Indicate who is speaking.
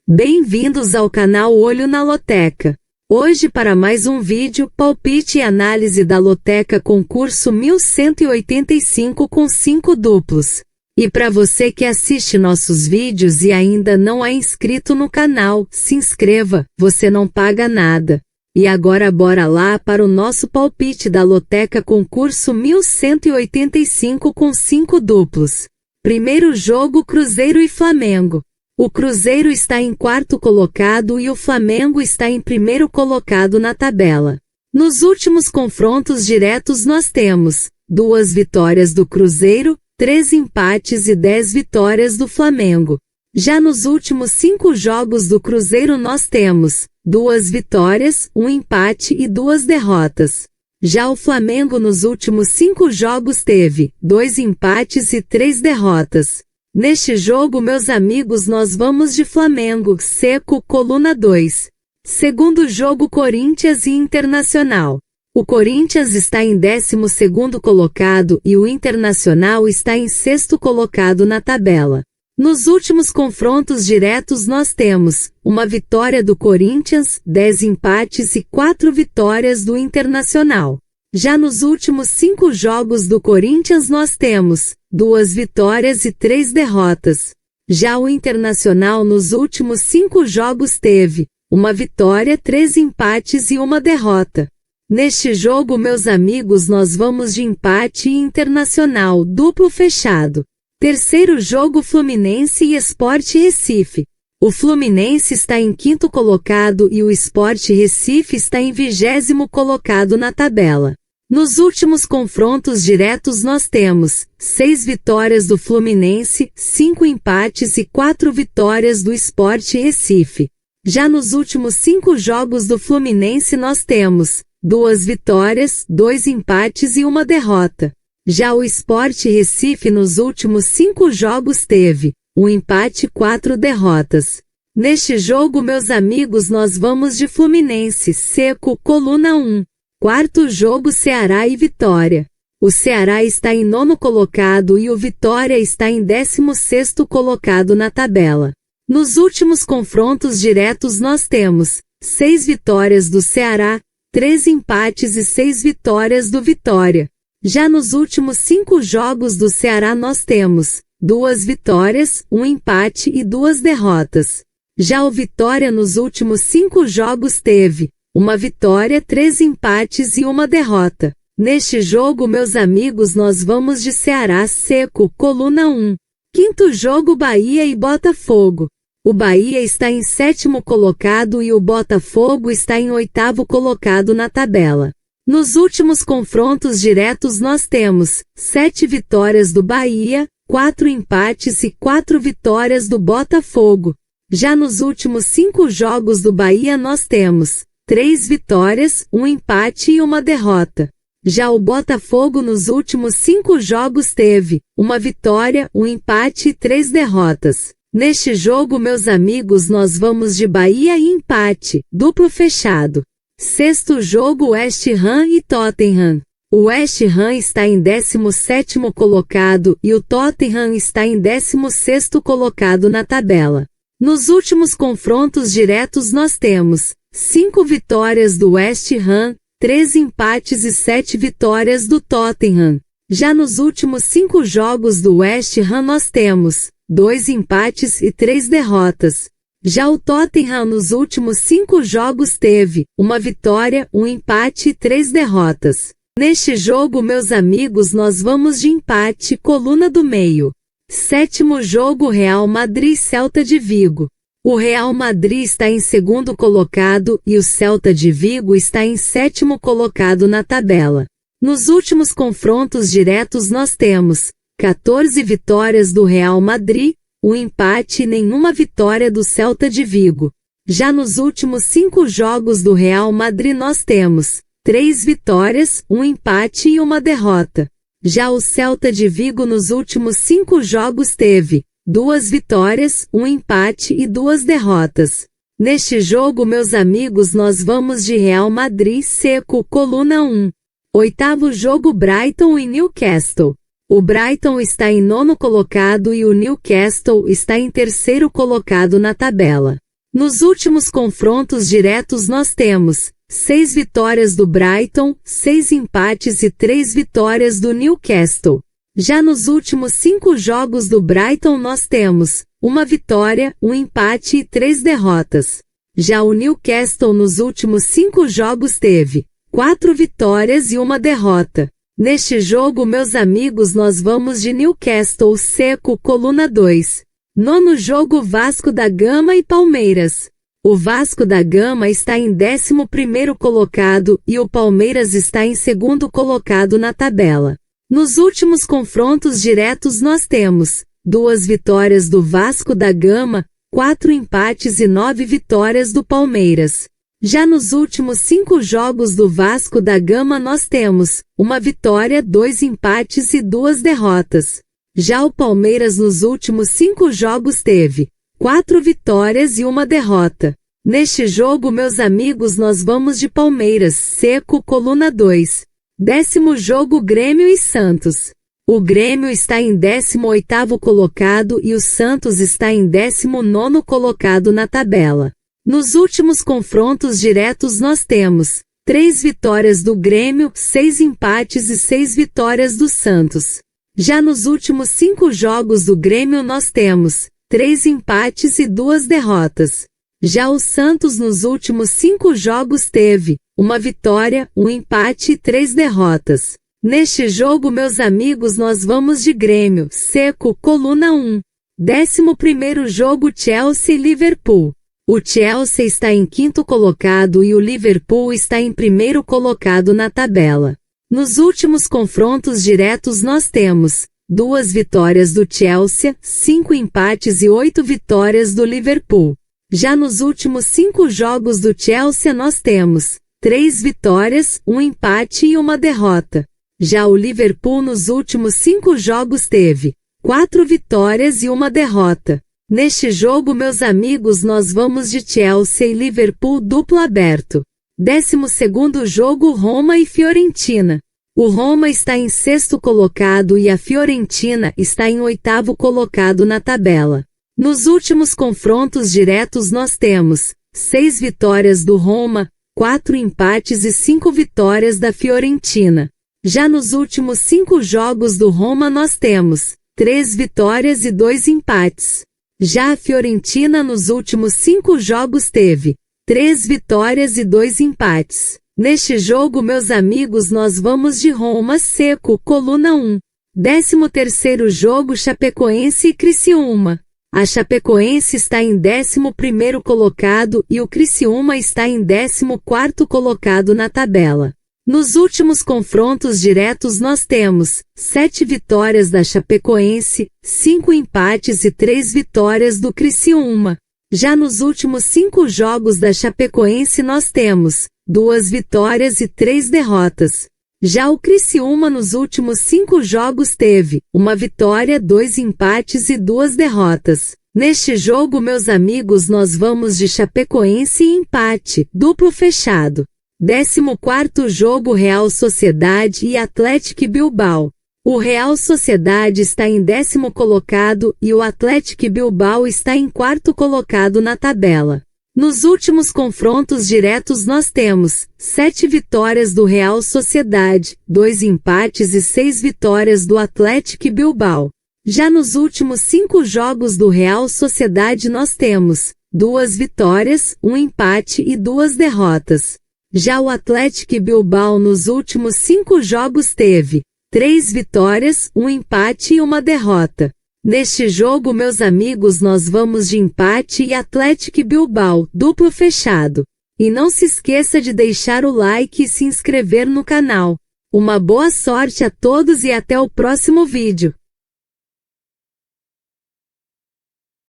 Speaker 1: Bem-vindos ao canal Olho na Loteca. Hoje para mais um vídeo, palpite e análise da Loteca concurso 1185 com 5 duplos. E para você que assiste nossos vídeos e ainda não é inscrito no canal, se inscreva, você não paga nada. E agora bora lá para o nosso palpite da Loteca concurso 1185 com 5 duplos. Primeiro jogo Cruzeiro e Flamengo. O Cruzeiro está em quarto colocado e o Flamengo está em primeiro colocado na tabela. Nos últimos confrontos diretos nós temos 2 vitórias do Cruzeiro, 3 empates e 10 vitórias do Flamengo. Já nos últimos 5 jogos do Cruzeiro nós temos 2 vitórias, 1 empate e 2 derrotas. Já o Flamengo nos últimos 5 jogos teve 2 empates e 3 derrotas. Neste jogo, meus amigos, nós vamos de Flamengo, seco, coluna 2. Segundo jogo Corinthians e Internacional. O Corinthians está em 12º colocado e o Internacional está em 6º colocado na tabela. Nos últimos confrontos diretos nós temos 1 vitória do Corinthians, 10 empates e 4 vitórias do Internacional. Já nos últimos 5 jogos do Corinthians nós temos 2 vitórias e 3 derrotas. Já o Internacional nos últimos 5 jogos teve 1 vitória, 3 empates e 1 derrota. Neste jogo, meus amigos, nós vamos de empate e Internacional, duplo fechado. Terceiro jogo Fluminense e Sport Recife. O Fluminense está em 5º colocado e o Sport Recife está em 20º colocado na tabela. Nos últimos confrontos diretos nós temos 6 vitórias do Fluminense, 5 empates e 4 vitórias do Sport Recife. Já nos últimos 5 jogos do Fluminense nós temos 2 vitórias, 2 empates e 1 derrota. Já o Sport Recife nos últimos 5 jogos teve 1 empate e 4 derrotas. Neste jogo, meus amigos, nós vamos de Fluminense, seco, coluna 1. Quarto jogo Ceará e Vitória. O Ceará está em 9º colocado e o Vitória está em 16º colocado na tabela. Nos últimos confrontos diretos nós temos 6 vitórias do Ceará, 3 empates e 6 vitórias do Vitória. Já nos últimos 5 jogos do Ceará nós temos 2 vitórias, 1 empate e 2 derrotas. Já o Vitória nos últimos 5 jogos teve 1 vitória, 3 empates e 1 derrota. Neste jogo, meus amigos, nós vamos de Ceará seco, coluna 1. Quinto jogo Bahia e Botafogo. O Bahia está em 7º colocado e o Botafogo está em 8º colocado na tabela. Nos últimos confrontos diretos nós temos 7 vitórias do Bahia, 4 empates e 4 vitórias do Botafogo. Já nos últimos 5 jogos do Bahia nós temos 3 vitórias, 1 empate e 1 derrota. Já o Botafogo nos últimos 5 jogos teve 1 vitória, 1 empate e 3 derrotas. Neste jogo, meus amigos, nós vamos de Bahia e empate, duplo fechado. Sexto jogo West Ham e Tottenham. O West Ham está em 17º colocado e o Tottenham está em 16º colocado na tabela. Nos últimos confrontos diretos nós temos 5 vitórias do West Ham, 3 empates e 7 vitórias do Tottenham. Já nos últimos 5 jogos do West Ham nós temos 2 empates e 3 derrotas. Já o Tottenham nos últimos 5 jogos teve 1 vitória, 1 empate e 3 derrotas. Neste jogo, meus amigos, nós vamos de empate, coluna do meio. Sétimo jogo Real Madrid e Celta de Vigo. O Real Madrid está em 2º colocado e o Celta de Vigo está em 7º colocado na tabela. Nos últimos confrontos diretos nós temos 14 vitórias do Real Madrid, 1 empate e nenhuma vitória do Celta de Vigo. Já nos últimos 5 jogos do Real Madrid nós temos 3 vitórias, 1 empate e 1 derrota. Já o Celta de Vigo nos últimos 5 jogos teve 2 vitórias, 1 empate e 2 derrotas. Neste jogo, meus amigos, nós vamos de Real Madrid seco, coluna 1. Oitavo jogo Brighton e Newcastle. O Brighton está em 9º colocado e o Newcastle está em 3º colocado na tabela. Nos últimos confrontos diretos nós temos 6 vitórias do Brighton, 6 empates e 3 vitórias do Newcastle. Já nos últimos 5 jogos do Brighton nós temos 1 vitória, 1 empate e 3 derrotas. Já o Newcastle nos últimos 5 jogos teve 4 vitórias e 1 derrota. Neste jogo, meus amigos, nós vamos de Newcastle seco, coluna 2. Nono jogo, Vasco da Gama e Palmeiras. O Vasco da Gama está em 11º colocado e o Palmeiras está em 2º colocado na tabela. Nos últimos confrontos diretos nós temos 2 vitórias do Vasco da Gama, 4 empates e 9 vitórias do Palmeiras. Já nos últimos 5 jogos do Vasco da Gama nós temos 1 vitória, 2 empates e 2 derrotas. Já o Palmeiras nos últimos 5 jogos teve 4 vitórias e 1 derrota. Neste jogo, meus amigos, nós vamos de Palmeiras seco, coluna 2. 10º jogo, Grêmio e Santos. O Grêmio está em 18º colocado e o Santos está em 19º colocado na tabela. Nos últimos confrontos diretos nós temos 3 vitórias do Grêmio, 6 empates e 6 vitórias do Santos. Já nos últimos 5 jogos do Grêmio nós temos 3 empates e 2 derrotas. Já o Santos nos últimos 5 jogos teve 1 vitória, 1 empate e 3 derrotas. Neste jogo, meus amigos, nós vamos de Grêmio seco, coluna 1. 11º jogo, Chelsea e Liverpool. O Chelsea está em 5º colocado e o Liverpool está em 1º colocado na tabela. Nos últimos confrontos diretos nós temos 2 vitórias do Chelsea, 5 empates e 8 vitórias do Liverpool. Já nos últimos 5 jogos do Chelsea nós temos 3 vitórias, 1 empate e 1 derrota. Já o Liverpool nos últimos 5 jogos teve 4 vitórias e 1 derrota. Neste jogo, meus amigos, nós vamos de Chelsea e Liverpool duplo aberto. 12º jogo, Roma e Fiorentina. O Roma está em 6º colocado e a Fiorentina está em 8º colocado na tabela. Nos últimos confrontos diretos nós temos 6 vitórias do Roma, 4 empates e 5 vitórias da Fiorentina. Já nos últimos 5 jogos do Roma nós temos 3 vitórias e 2 empates. Já a Fiorentina nos últimos 5 jogos teve 3 vitórias e 2 empates. Neste jogo, meus amigos, nós vamos de Roma seco, coluna 1. 13º jogo, Chapecoense e Criciúma. A Chapecoense está em 11º colocado e o Criciúma está em 14º colocado na tabela. Nos últimos confrontos diretos nós temos 7 vitórias da Chapecoense, 5 empates e 3 vitórias do Criciúma. Já nos últimos 5 jogos da Chapecoense nós temos 2 vitórias e 3 derrotas. Já o Criciúma nos últimos 5 jogos teve 1 vitória, 2 empates e 2 derrotas. Neste jogo, meus amigos, nós vamos de Chapecoense e empate, duplo fechado. 14º jogo, Real Sociedade e Athletic Bilbao. O Real Sociedade está em 10º colocado e o Athletic Bilbao está em 4º colocado na tabela. Nos últimos confrontos diretos nós temos 7 vitórias do Real Sociedade, 2 empates e 6 vitórias do Athletic Bilbao. Já nos últimos 5 jogos do Real Sociedade nós temos 2 vitórias, 1 empate e 2 derrotas. Já o Athletic Bilbao nos últimos 5 jogos teve 3 vitórias, 1 empate e 1 derrota. Neste jogo, meus amigos, nós vamos de empate e Athletic Bilbao, duplo fechado. E não se esqueça de deixar o like e se inscrever no canal. Uma boa sorte a todos e até o próximo vídeo.